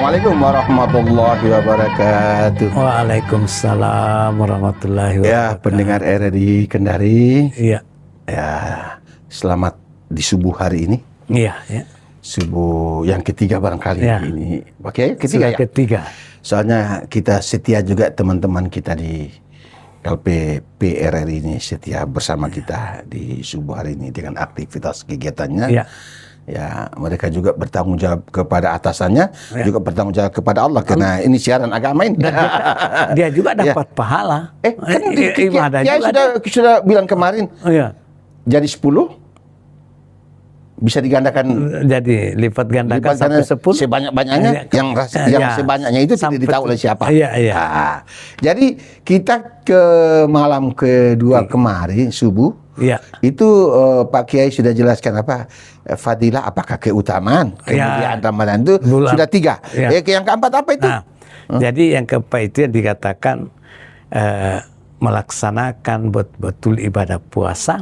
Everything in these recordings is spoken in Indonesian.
Assalamualaikum warahmatullahi wabarakatuh. Waalaikumsalam warahmatullahi wabarakatuh. Ya, pendengar RRI Kendari. Iya. Ya, selamat di subuh hari ini. Iya, ya. Subuh yang ketiga barangkali Ya. ini. Oke, ketiga ya. Ketiga. Soalnya kita setia juga, teman-teman kita di LPP RRI ini setia bersama kita di subuh hari ini dengan aktivitas kegiatannya. Iya. Ya, mereka juga bertanggung jawab kepada atasannya, Ya. juga bertanggung jawab kepada Allah karena ini siaran agama ini. Dia juga dapat pahala. Kan Ibadah ya, juga. sudah bilang kemarin, Iya. jadi 10 bisa digandakan, Jadi lipat gandakan lipat sampai ganda 10. sebanyak-banyaknya. Yang Ya. sebanyaknya itu tidak Sampai- ditahu oleh siapa. Iya, iya. Nah, jadi kita ke malam kedua kemarin subuh. Iya. Itu Pak Kiai sudah jelaskan apa fadilah, apakah keutamaan kemudian Ramadan itu Bulan. sudah 3. Ya. Yang keempat apa itu? Nah, jadi yang keempat itu yang dikatakan melaksanakan betul ibadah puasa.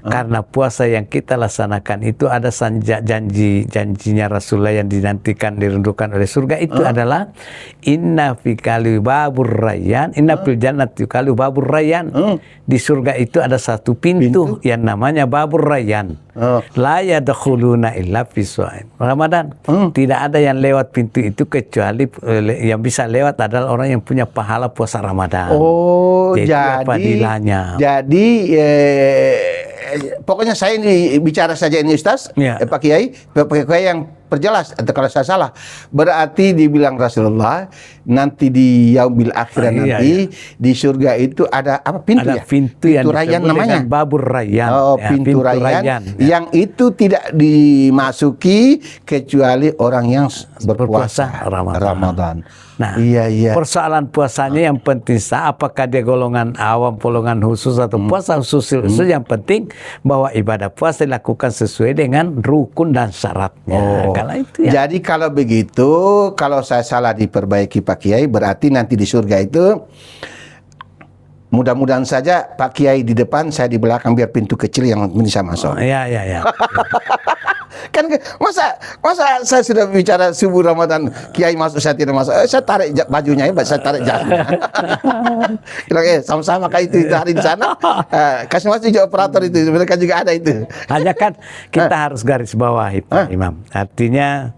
Karena puasa yang kita laksanakan itu ada janjinya Rasulullah yang dinantikan, dirindukan oleh surga itu adalah inna fi kali babur rayyan, inna fil jannati kali babur rayyan. Di surga itu ada satu pintu yang namanya babur rayyan. La yadkhuluna illa fi shaim Ramadan. Tidak ada yang lewat pintu itu kecuali yang bisa lewat adalah orang yang punya pahala puasa Ramadan. Oh, jadi fadilahnya. Jadi pokoknya saya ini bicara saja ini Ustaz, Ya. Pak Kiai yang perjelas, atau kalau saya salah, berarti dibilang Rasulullah nanti di yaumil akhirat nanti di surga itu ada apa pintu Ada ya? pintu yang rayyan disebut namanya. dengan babur rayyan. Oh, Ya, pintu rayyan ya. yang itu tidak dimasuki kecuali orang yang berpuasa Ramadan. Nah, iya. persoalan puasanya yang penting apakah dia golongan awam, golongan khusus atau puasa khusus, yang penting bahwa ibadah puasa dilakukan sesuai dengan rukun dan syaratnya. Kalau itu ya. Jadi kalau begitu, kalau saya salah diperbaiki Pak Kiai, berarti nanti di surga itu mudah-mudahan saja Pak Kiai di depan, saya di belakang, biar pintu kecil yang bisa masuk. Ya. Kan masa saya sudah bicara subuh Ramadan, Kiai masuk, saya tidak masuk, saya tarik bajunya, saya tarik jasnya. Sama-sama kayak itu hari di sana. Kasih masuk juga operator itu, mereka juga ada itu. Hanya kan kita harus garis bawahi Pak Imam. Artinya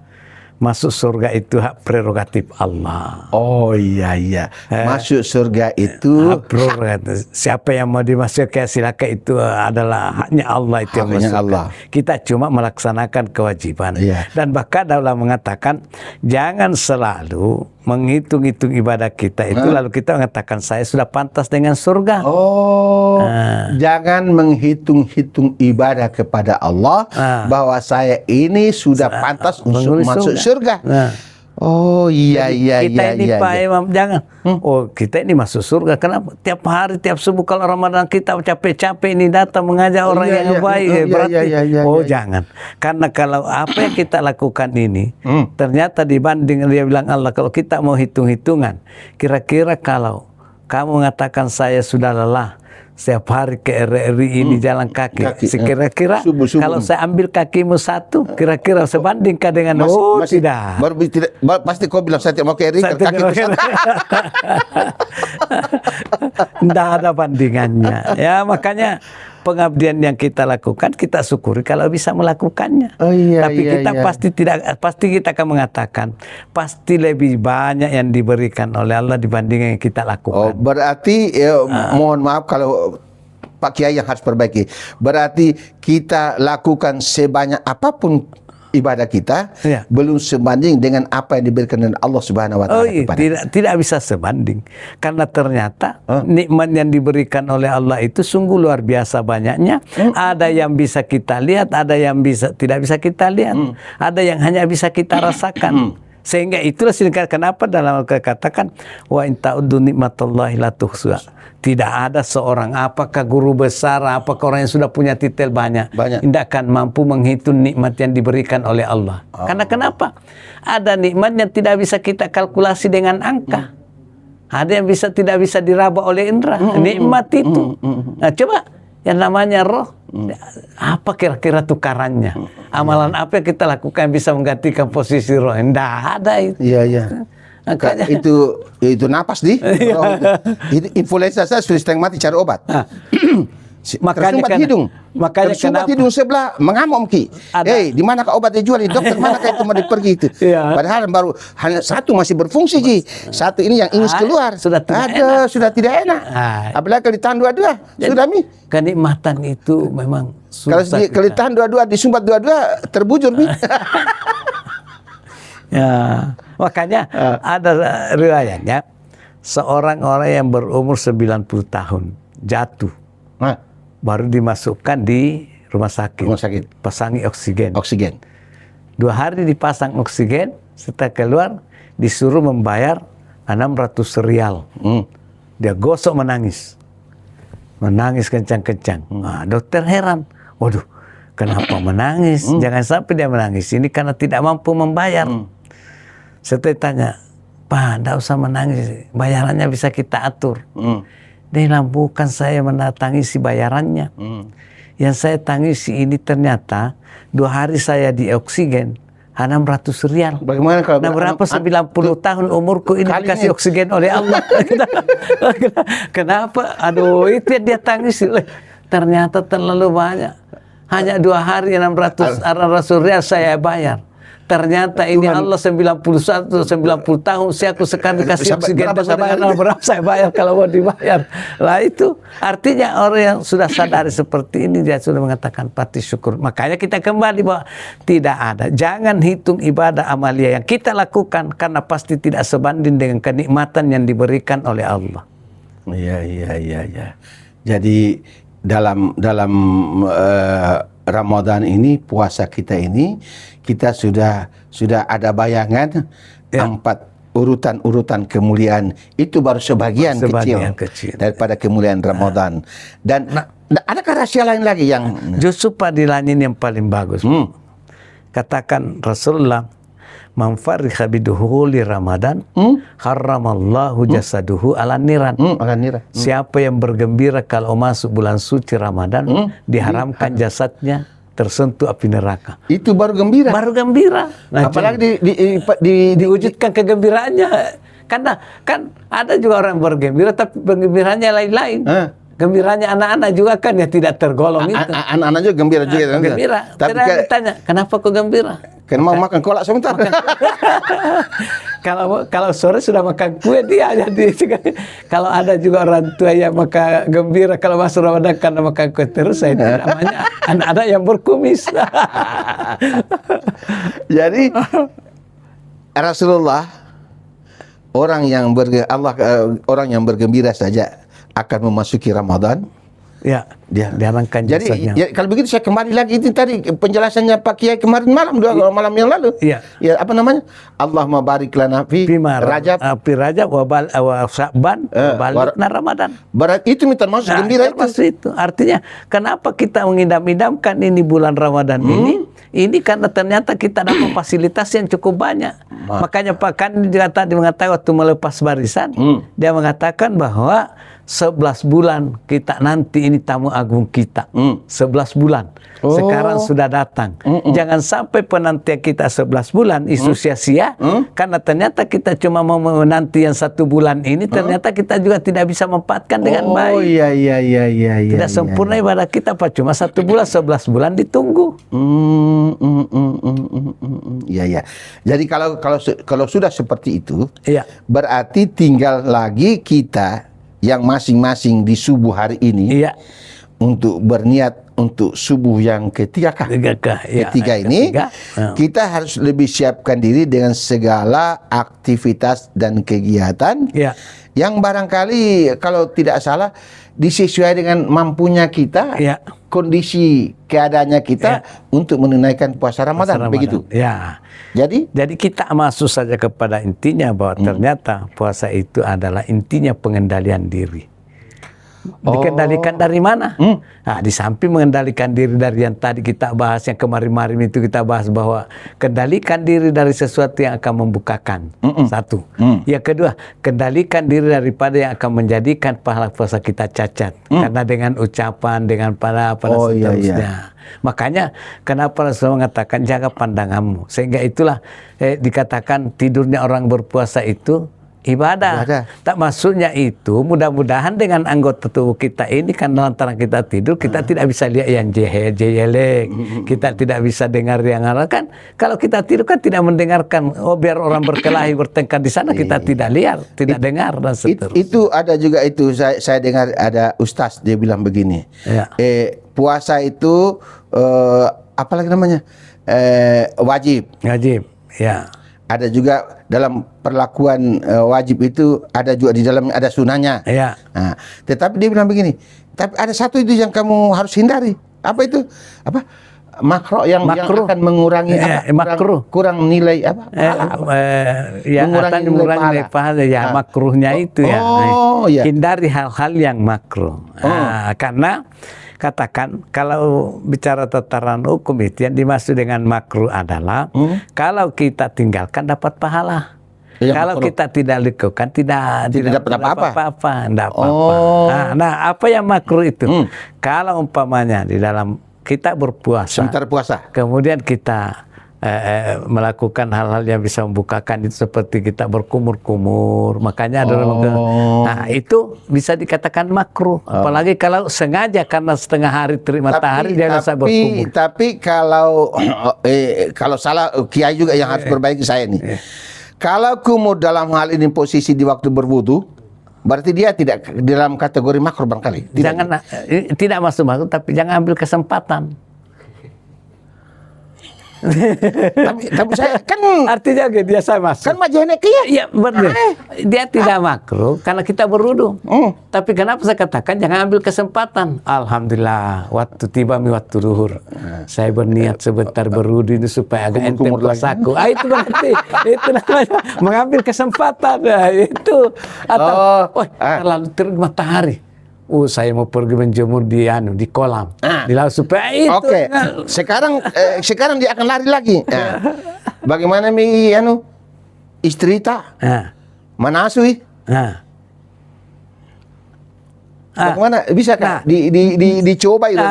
masuk surga itu hak prerogatif Allah. Oh iya. Masuk surga itu siapa yang mau dimasukkan silakan, itu adalah haknya Allah, itu yang haknya masukkan. Allah. Kita cuma melaksanakan kewajiban. Iya. Dan bahkan Allah mengatakan jangan selalu menghitung-hitung ibadah kita itu lalu kita mengatakan saya sudah pantas dengan surga. Jangan menghitung-hitung ibadah kepada Allah bahwa saya ini sudah pantas untuk masuk surga. Oh iya. Kita ini Pak Imam, jangan. Oh, kita ini masuk surga. Kenapa? Tiap hari, tiap subuh kalau Ramadan kita capek-capek ini datang mengajak orang yang baik. Berarti, jangan. Karena kalau apa yang kita lakukan ini, ternyata dibanding dia bilang Allah, kalau kita mau hitung-hitungan, kira-kira kalau kamu mengatakan saya sudah lelah, setiap hari ke RRI ini jalan kaki. Kira-kira kalau saya ambil kakimu satu, kira-kira sebandingkah dengan tidak. Pasti kau bilang saya tidak mau ke RRI karena kakiku satu. Tidak ada bandingannya. Ya, makanya pengabdian yang kita lakukan kita syukuri kalau bisa melakukannya. Tapi kita pasti kita akan mengatakan pasti lebih banyak yang diberikan oleh Allah dibanding yang kita lakukan. Berarti mohon maaf kalau Pak Kiai yang harus perbaiki. Berarti kita lakukan sebanyak apapun ibadah kita belum sebanding dengan apa yang diberikan oleh Allah Subhanahu wa taala kepada kita. Tidak bisa sebanding. Karena ternyata nikmat yang diberikan oleh Allah itu sungguh luar biasa banyaknya. Ada yang bisa kita lihat, ada yang tidak bisa kita lihat. Ada yang hanya bisa kita rasakan. Sehingga itulah kenapa dalam Al-Quran katakan wa in ta'uddu nikmatallahi la tuhsuha. Tidak ada seorang, apakah guru besar, apakah orang yang sudah punya titel banyak. Tidak akan mampu menghitung nikmat yang diberikan oleh Allah. Karena kenapa? Ada nikmat yang tidak bisa kita kalkulasi dengan angka. Ada yang tidak bisa diraba oleh indera. Nikmat itu. Nah, coba yang namanya roh, Apa kira-kira tukarannya? Amalan apa yang kita lakukan yang bisa menggantikan posisi roh? Tidak ada itu. Iya, iya. Makanya, Itu napas di. Itu influenza saya sudah setengah mati cari obat. Makanya Tersumbat hidung. Makanya Tersumbat hidung sebelah mengamuk Ki. Di mana kah obat dijual? Dokter mana kah itu mau pergi itu? Iya. Padahal baru hanya satu masih berfungsi Ji. Satu ini yang ingus keluar. Sudah tidak enak. Sudah tidak enak. Apalagi kalau ditahan dua-dua. Sudah Mi. Kenikmatan itu memang Kalau susah. kalau ditahan dua-dua, disumbat dua-dua, terbujur Mi. Ya, makanya ada riwayatnya seorang orang yang berumur 90 tahun jatuh, baru dimasukkan di rumah sakit. Pasangi oksigen. 2 hari dipasang oksigen, setelah keluar disuruh membayar 600 rial. Dia gosok menangis kencang-kencang. Dokter heran, waduh, kenapa menangis? Jangan sampai dia menangis ini karena tidak mampu membayar. Setelah tanya, Pak, tidak usah menangis, bayarannya bisa kita atur. Dia bilang, bukan saya menangisi bayarannya. Yang saya tangisi ini ternyata 2 hari saya di oksigen 600 rial. Bagaimana kalau berapa 90 tahun umurku ini dikasih oksigen oleh Allah. Kenapa? Aduh, itu yang dia tangisi. Ternyata terlalu banyak. Hanya 2 hari 600 rial saya bayar. Ternyata ini Allah 90 tahun aku sekarang dikasih oksigen berapa saya bayar kalau mau dibayar. Lah itu artinya orang yang sudah sadari seperti ini dia sudah mengatakan pati syukur. Makanya kita kembali bahwa tidak ada. Jangan hitung ibadah amalia yang kita lakukan karena pasti tidak sebanding dengan kenikmatan yang diberikan oleh Allah. Iya. Jadi dalam Ramadan ini, puasa kita ini, kita sudah ada bayangan 4 urutan kemuliaan. Itu baru sebagian kecil daripada kemuliaan Ramadan. Dan adakah rahasia lain lagi yang justru padilan ini yang paling bagus? Katakan Rasulullah, man farriha biduhuli Ramadan haramallahu jasaduhu ala niran. Siapa yang bergembira kalau masuk bulan suci Ramadan, diharamkan jasadnya tersentuh api neraka. Itu baru gembira. Nah, apalagi diwujudkan kegembiraannya. Karena kan ada juga orang bergembira tapi bergembiranya lain-lain. Gembiranya anak-anak juga kan ya tidak tergolong itu. Anak-anak juga gembira juga. Gembira. Tapi ditanya, kenapa kok gembira? Karena mau makan kolak sebentar. Kalau sore sudah makan kue dia jadi. Kalau ada juga orang tua yang maka gembira kalau masuk Ramadan karena makan kue terus, saya namanya anak-anak yang berkumis. Jadi Rasulullah orang yang bergembira saja akan memasuki Ramadan. Ya, diharamkan jasadnya. Jadi kalau begitu saya kembali lagi itu tadi penjelasannya Pak Kiai kemarin malam yang lalu. Iya. Ya, apa namanya? Allahumma barik lana fi Rajab wa Sya'ban wa balikna Ramadan. Berarti itu termasuk gembira itu. Artinya kenapa kita mengidam-idamkan ini bulan Ramadan ini? Ini karena ternyata kita dapat fasilitas yang cukup banyak. Makanya Pak Kandi juga tadi mengatakan waktu melepas barisan, dia mengatakan bahwa 11 bulan kita nanti ini tamu agung kita. 11 bulan. Sekarang sudah datang. Jangan sampai penantian kita 11 bulan isu sia-sia. Karena ternyata kita cuma mau menanti yang 1 bulan ini. Ternyata kita juga tidak bisa memanfaatkan dengan baik. Iya. Tidak sempurna ibadah kita Pak. Cuma 1 bulan, 11 bulan ditunggu. Iya. Jadi kalau sudah seperti itu, berarti tinggal lagi kita yang masing-masing di subuh hari ini untuk berniat untuk subuh yang ketiga ini kita harus lebih siapkan diri dengan segala aktivitas dan kegiatan yang barangkali kalau tidak salah disesuaikan dengan mampunya kita, kondisi keadaannya kita untuk menunaikan puasa Ramadan. Begitu. Jadi kita masuk saja kepada intinya bahwa ternyata puasa itu adalah intinya pengendalian diri. Dikendalikan dari mana? Nah, di samping mengendalikan diri dari yang tadi kita bahas, yang kemarin-marin itu kita bahas bahwa kendalikan diri dari sesuatu yang akan membukakan. Satu. Yang kedua, kendalikan diri daripada yang akan menjadikan pahala puasa kita cacat. Karena dengan ucapan, dengan pada seterusnya. Makanya kenapa Rasulullah mengatakan jaga pandanganmu. Sehingga itulah dikatakan tidurnya orang berpuasa itu ibadah. Tak maksudnya itu mudah-mudahan dengan anggota tubuh kita ini kan lantaran kita tidur kita tidak bisa lihat yang jelek, kita tidak bisa dengar yang arah kan. Kalau kita tidur kan tidak mendengarkan. Biar orang berkelahi bertengkar di sana kita tidak lihat, tidak dengar dan seterusnya. Itu ada juga itu saya dengar ada ustaz dia bilang begini. Puasa itu apalagi namanya? Wajib. Wajib. Ya. Ada juga dalam perlakuan wajib itu ada juga di dalamnya ada sunahnya. Ya. Nah, tetapi dia bilang begini, tapi ada satu itu yang kamu harus hindari. Apa itu? Apa? Makro yang akan mengurangi kurang nilai apa? Mengurangi pahala ya, makruhnya itu ya. Hindari hal-hal yang makruh. Karena katakan kalau bicara tataran hukum itu yang dimaksud dengan makruh adalah kalau kita tinggalkan dapat pahala. Kalau kita tidak lakukan tidak dapat apa-apa. Nah, apa yang makruh itu? Kalau umpamanya di dalam kita berpuasa, sebentar puasa, kemudian kita melakukan hal-hal yang bisa membukakan itu seperti kita berkumur-kumur, makanya ada nah itu bisa dikatakan makruh. Apalagi kalau sengaja karena setengah hari terik matahari dia bisa berkumur. Tapi kalau salah kiai juga yang harus perbaiki saya nih. Kalau kumur dalam hal ini posisi di waktu berwudu, berarti dia tidak dalam kategori makruh barangkali. Tidak masuk makruh, tapi jangan ambil kesempatan. tapi saya kan artinya dia saya masuk kan majene kia. Iya benar. Dia tidak makruh karena kita berwudu. Tapi kenapa saya katakan jangan ambil kesempatan. Alhamdulillah waktu tiba waktu zuhur. Saya berniat sebentar berwudu ini supaya agak enteng puasaku. Itu berarti itu namanya mengambil kesempatan. Itu atau terlalu terik matahari. Saya mau pergi menjemur di kolam, di laut supaya itu. Oke. Sekarang dia akan lari lagi. Bagaimana istri tak manasui? Bagaimana bisa kan dicoba itu?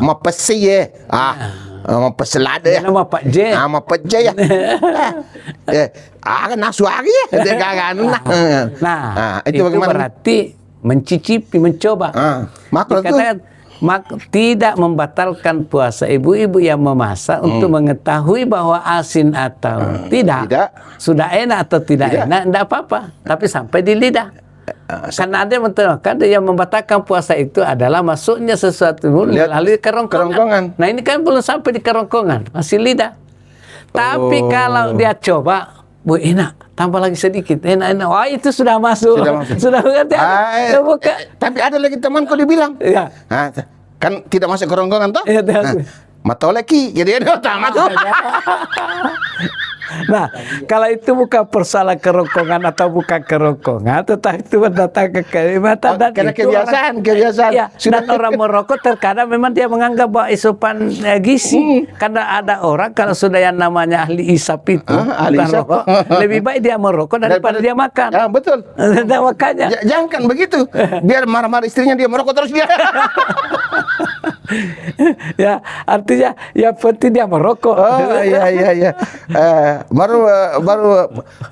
Mau pesi ya? Mau peselada ya? Nama Pak J. Nama Pak J ya? Akan nasu lagi ya? Nah, itu berarti mencicipi, mencoba. Dikatakan tidak membatalkan puasa ibu-ibu yang memasak untuk mengetahui bahwa asin atau tidak, sudah enak atau tidak enak, tidak apa-apa. Tapi sampai di lidah. Karena ada yang membatalkan puasa itu adalah masuknya sesuatu melalui kerongkongan. Nah ini kan belum sampai di kerongkongan, masih lidah. Tapi kalau dia coba, enak. Tambah lagi sedikit, enak. Wah itu sudah masuk. Sudah mengerti. Tapi ada lagi temanku dibilang, kan tidak masuk kerongkongan toh? Matoleki, jadi ada tamat tuh. Nah, kalau itu bukan persoalan kerongkongan atau bukan kerongkongan, tetapi itu mendatangkan kenikmatan dan karena kebiasaan. Ya, dan orang merokok terkadang memang dia menganggap bahwa asupan gizi. Karena ada orang kalau sudah yang namanya ahli isap itu, rokok, lebih baik dia merokok daripada dia makan. Betul. Nah, makanya. Jangan begitu. Biar marah-marah istrinya dia merokok terus dia. Ya, artinya yang penting dia merokok. Iya. Baru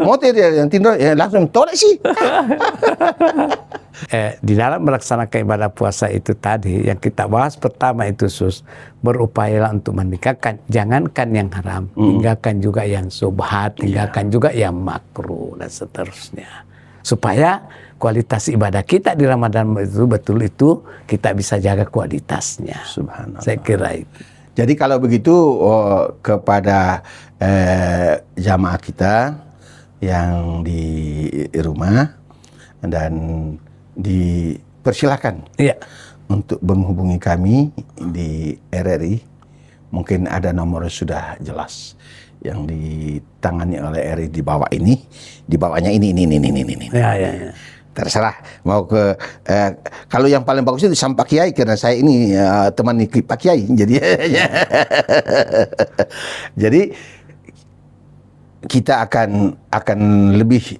motor dia yang tidur langsung tolak sih. Di dalam melaksanakan ibadah puasa itu tadi yang kita bahas pertama itu berupayalah untuk meningkatkan, jangankan yang haram, tinggalkan juga yang subhat, tinggalkan juga yang makruh dan seterusnya. Supaya kualitas ibadah kita di Ramadan itu betul itu kita bisa jaga kualitasnya. Subhanallah. Saya kira itu. Jadi kalau begitu kepada jamaah kita yang di rumah dan dipersilakan untuk menghubungi kami di RRI. Mungkin ada nomor sudah jelas yang ditangani oleh RRI di bawah ini, di bawahnya ini. Ya. terserah mau ke kalau yang paling bagus itu sama Pak Kiai, karena saya ini teman Pak Kiai, jadi jadi kita akan lebih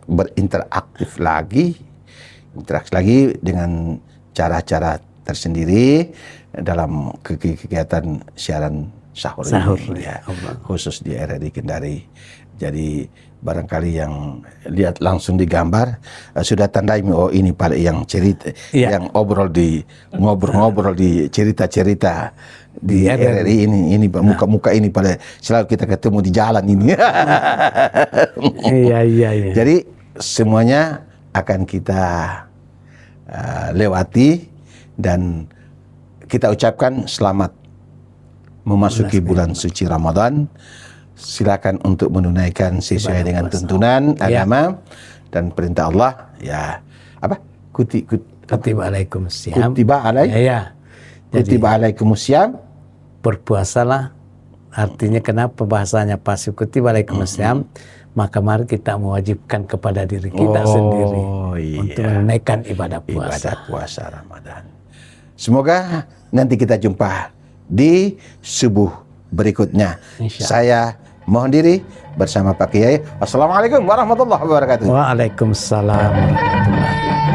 berinteraksi lagi dengan cara-cara tersendiri dalam kegiatan siaran sahur ini, ya, khusus di RRI Kendari. Jadi barangkali yang lihat langsung di gambar sudah tandai, oh ini pada yang cerita, yang ngobrol di cerita-cerita di RRI ini muka-muka ini pada selalu kita ketemu di jalan ini. Iya. Jadi semuanya akan kita lewati dan kita ucapkan selamat memasuki bulan suci Ramadan. Silakan untuk menunaikan sesuai dengan tuntunan agama dan perintah Allah. Ya, apa? Kutiba alaikumusiyam. Kutiba alaikumusiyam. Berpuasalah. Artinya kenapa bahasanya pasif kutiba alaikumusiyam? Maka mari kita mewajibkan kepada diri kita sendiri untuk menunaikan ibadah puasa Ramadan. Semoga nanti kita jumpa di subuh berikutnya. Saya mohon diri bersama Pak Kiai. Wassalamualaikum warahmatullahi wabarakatuh. Waalaikumsalam warahmatullahi wabarakatuh.